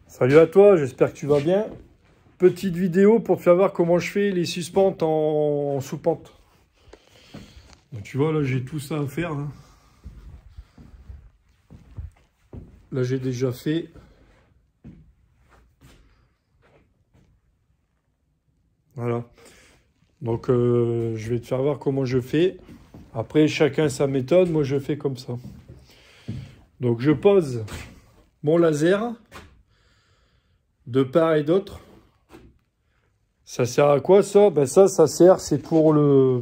Salut à toi, j'espère que tu vas bien. Petite vidéo pour te faire voir comment je fais les suspentes en sous-pente. Donc, tu vois, là j'ai tout ça à faire. Là j'ai déjà fait. Voilà. Donc je vais te faire voir comment je fais. Après chacun sa méthode, moi je fais comme ça. Donc je pose mon laser de part et d'autre. Ça sert à quoi ça? Ben ça sert, c'est pour le...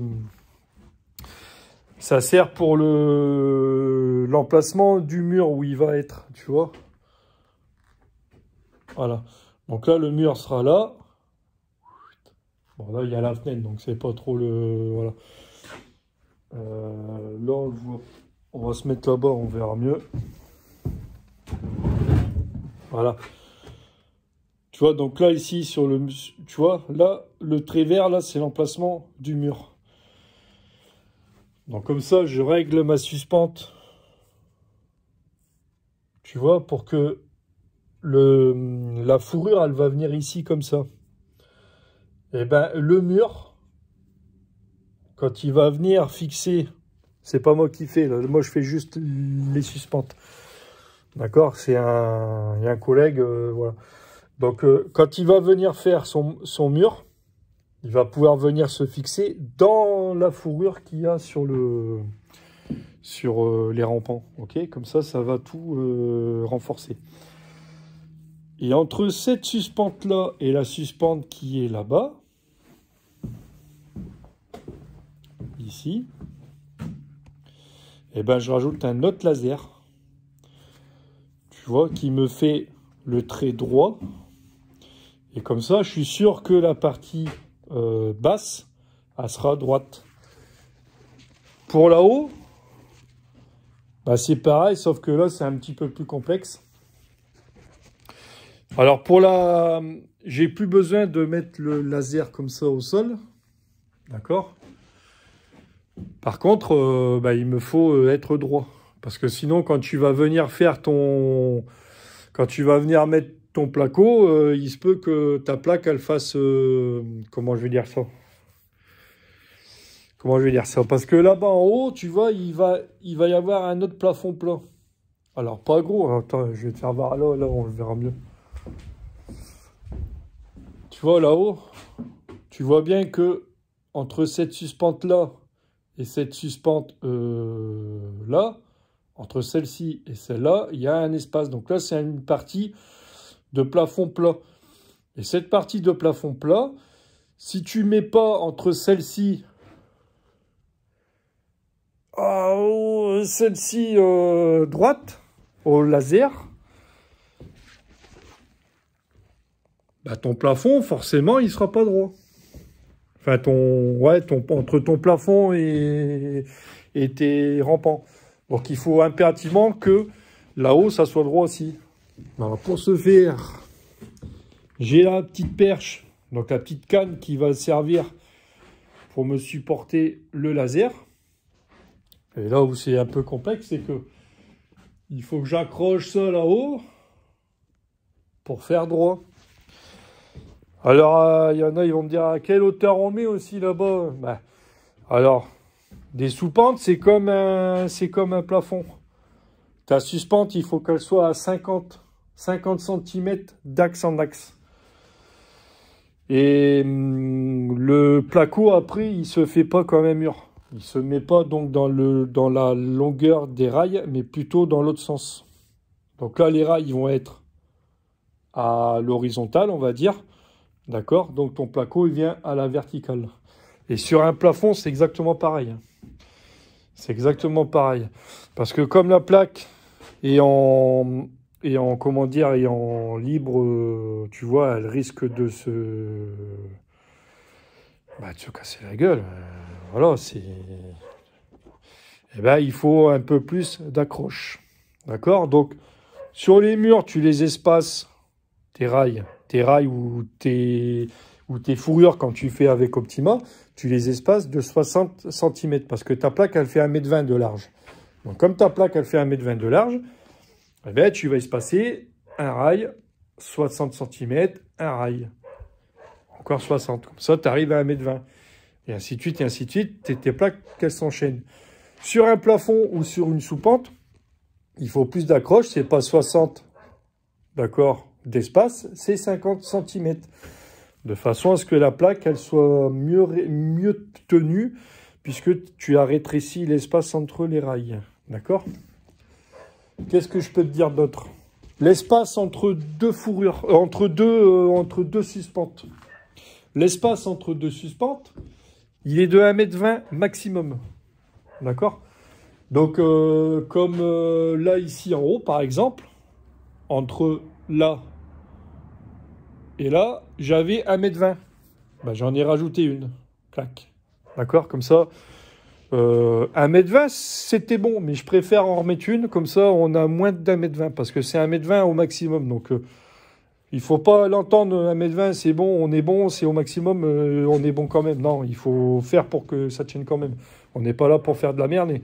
Ça sert pour l'emplacement du mur où il va être, tu vois. Voilà. Donc là, le mur sera là. Bon, là, il y a la fenêtre, donc c'est pas trop le... Voilà. Là, on le voit. On va se mettre là-bas, on verra mieux. Voilà. Tu vois, donc là, ici, sur le... Tu vois, là, le trait vert, là, c'est l'emplacement du mur. Donc comme ça, je règle ma suspente. Tu vois, pour que la fourrure, elle va venir ici comme ça. Et ben le mur, quand il va venir fixer, c'est pas moi qui fais, là, moi je fais juste les suspentes. D'accord, il y a un collègue, voilà. Donc quand il va venir faire son mur, il va pouvoir venir se fixer dans la fourrure qu'il y a sur les rampants. Ok, comme ça va tout renforcer. Et entre cette suspente-là et la suspente qui est là-bas, ici, et ben je rajoute un autre laser, tu vois, qui me fait le trait droit. Et comme ça, je suis sûr que la partie basse, elle sera droite. Pour là-haut, bah c'est pareil, sauf que là, c'est un petit peu plus complexe. Alors pour la... J'ai plus besoin de mettre le laser comme ça au sol. D'accord? Par contre, bah, il me faut être droit. Parce que sinon, quand tu vas venir faire ton... Quand tu vas venir mettre ton placo, il se peut que ta plaque, elle fasse... comment je vais dire ça? Comment je vais dire ça? Parce que là-bas en haut, tu vois, il va y avoir un autre plafond plat. Alors, pas gros. Attends, je vais te faire voir là, on le verra mieux. Tu vois, là-haut, tu vois bien que entre cette suspente-là et cette suspente là, entre celle-ci et celle-là, il y a un espace. Donc là, c'est une partie de plafond plat. Et cette partie de plafond plat, si tu ne mets pas entre celle-ci celle-ci droite, au laser, bah, ton plafond, forcément, il ne sera pas droit. Enfin, entre ton plafond et tes rampants. Donc, il faut impérativement que là-haut, ça soit droit aussi. Alors, pour ce faire, j'ai la petite perche, donc la petite canne qui va servir pour me supporter le laser. Et là où c'est un peu complexe, c'est que il faut que j'accroche ça là-haut pour faire droit. Alors, il y en a, ils vont me dire à quelle hauteur on met aussi là-bas. Ben, alors, des sous-pentes, c'est comme un plafond. Ta suspente, il faut qu'elle soit à 50 cm d'axe en axe. Et le placo, après, il se fait pas comme un mur. Il se met pas donc dans la longueur des rails, mais plutôt dans l'autre sens. Donc là, les rails vont être à l'horizontale, on va dire. D'accord? Donc ton placo, il vient à la verticale. Et sur un plafond, c'est exactement pareil. C'est exactement pareil. Parce que comme la plaque est en libre, tu vois, elle risque de se casser la gueule. Voilà, c'est... Eh ben, il faut un peu plus d'accroche. D'accord? Donc, sur les murs, tu les espaces, tes rails ou tes fourrures, quand tu fais avec Optima, tu les espaces de 60 cm. Parce que ta plaque, elle fait 1,20 m de large. Donc, comme ta plaque, elle fait 1,20 m de large, eh ben, tu vas espacer un rail 60 cm, un rail. Encore 60. Comme ça, tu arrives à 1,20 m. Et ainsi de suite, et ainsi de suite. Tes plaques, qu'elles s'enchaînent. Sur un plafond ou sur une soupente, il faut plus d'accroche. C'est pas 60, d'accord, d'espace, c'est 50 cm. De façon à ce que la plaque, elle soit mieux tenue, puisque tu as rétréci l'espace entre les rails. D'accord? Qu'est-ce que je peux te dire d'autre? L'espace entre deux fourrures, entre deux suspentes. L'espace entre deux suspentes, il est de 1,20 m maximum. D'accord? Donc, comme là, ici, en haut, par exemple, entre là et là, j'avais 1,20 m. Ben, j'en ai rajouté une. Clac. D'accord? Comme ça, 1,20 m, c'était bon, mais je préfère en remettre une. Comme ça, on a moins d'1,20 m, parce que c'est 1,20 m au maximum. Donc, il faut pas l'entendre, 1,20 m, c'est bon, c'est au maximum, on est bon quand même. Non, il faut faire pour que ça tienne quand même. On n'est pas là pour faire de la merde. Et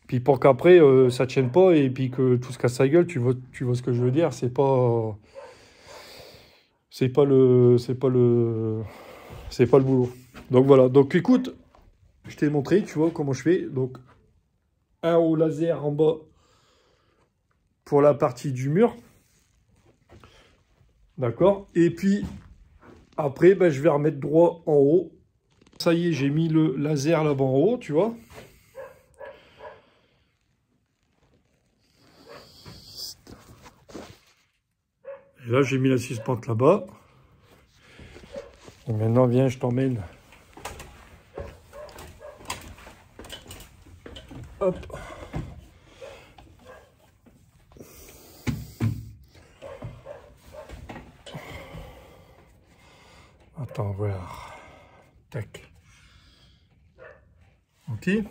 puis pour qu'après, ça tienne pas et puis que tout se casse sa gueule, tu vois ce que je veux dire. C'est pas le boulot. Donc voilà. Donc écoute, je t'ai montré, tu vois comment je fais. Donc un au laser en bas pour la partie du mur. D'accord? Et puis, après, ben, je vais remettre droit en haut. Ça y est, j'ai mis le laser là-bas en haut, tu vois. Et là, j'ai mis la suspente là-bas. Et maintenant, viens, je t'emmène. Hop. Attends, voir. Tac. Ok. Et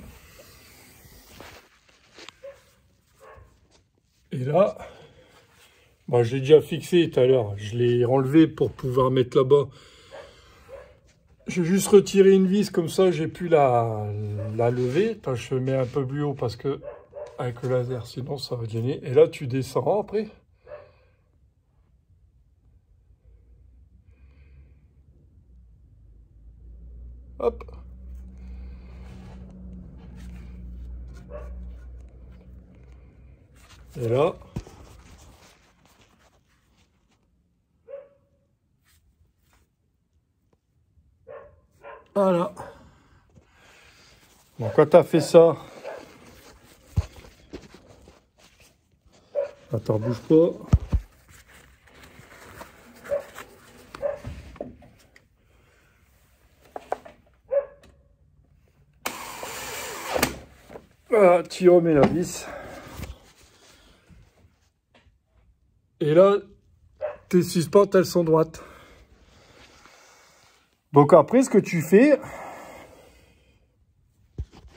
là, bon, je l'ai déjà fixé tout à l'heure. Je l'ai enlevé pour pouvoir mettre là-bas. Je vais juste retirer une vis comme ça, j'ai pu la lever. Attends, je mets un peu plus haut parce que avec le laser, sinon ça va gêner. Et là, tu descends après. Hop. Et là. Voilà. Bon, quand tu as fait ça, attends, bouge pas. Voilà, tu remets la vis. Et là, tes suspentes, elles sont droites. Donc après, ce que tu fais,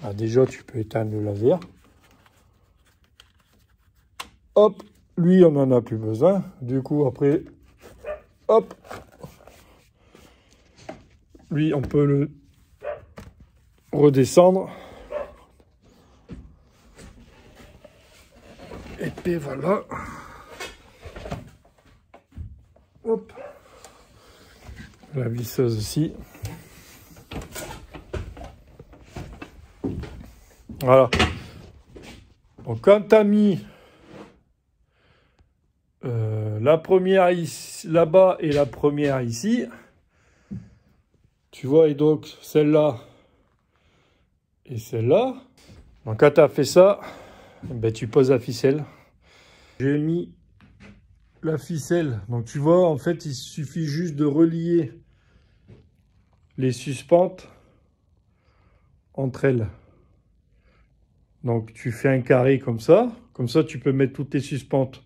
bah déjà, tu peux éteindre le laser. Hop, lui, on n'en a plus besoin. Du coup, après, hop, lui, on peut le redescendre. Et puis voilà. Hop. La visseuse aussi. Voilà. Donc quand tu as mis la première ici, là-bas et la première ici, tu vois, et donc celle-là et celle-là. Donc quand tu as fait ça, ben, tu poses la ficelle. J'ai mis la ficelle. Donc tu vois, en fait, il suffit juste de relier les suspentes entre elles. Donc tu fais un carré comme ça tu peux mettre toutes les suspentes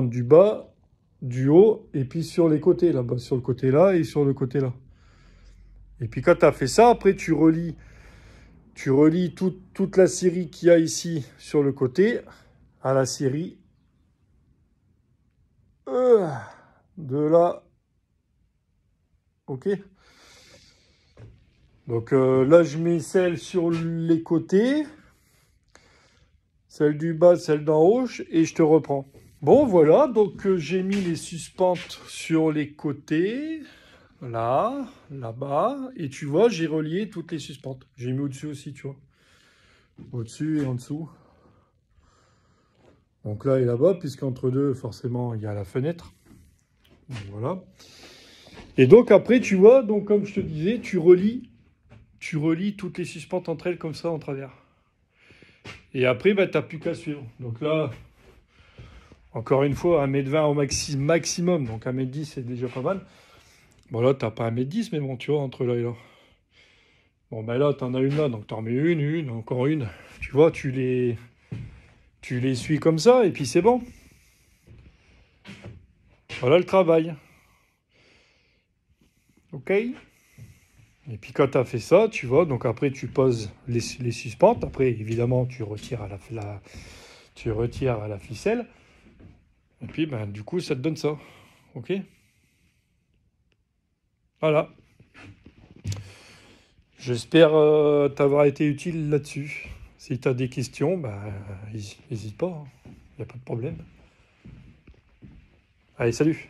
du bas, du haut, et puis sur les côtés, là-bas, sur le côté là et sur le côté là. Et puis quand tu as fait ça, après tu relis toute la série qu'il y a ici sur le côté à la série de là. Ok. Donc là, je mets celle sur les côtés, celle du bas, celle d'en haut, et je te reprends. Bon, voilà, donc j'ai mis les suspentes sur les côtés, là, là-bas, et tu vois, j'ai relié toutes les suspentes. J'ai mis au-dessus aussi, tu vois. Au-dessus et en dessous. Donc là et là-bas, puisqu'entre deux, forcément, il y a la fenêtre. Donc, voilà. Et donc après, tu vois, donc comme je te disais, tu relis toutes les suspentes entre elles comme ça en travers. Et après, bah, tu n'as plus qu'à suivre. Donc là, encore une fois, 1,20 m au maximum, donc 1,10 m c'est déjà pas mal. Bon là, t'as pas 1,10 m, mais bon, tu vois, entre là et là. Bon, ben là, t'en as une là, donc t'en remets une, encore une. Tu vois, tu les suis comme ça, et puis c'est bon. Voilà le travail. OK? Et puis quand tu as fait ça, tu vois, donc après tu poses les suspentes. Après, évidemment, tu retires à la ficelle. Et puis, ben, du coup, ça te donne ça. OK? Voilà. J'espère t'avoir été utile là-dessus. Si tu as des questions, ben, n'hésite pas. Il n'y a pas de problème. Allez, salut!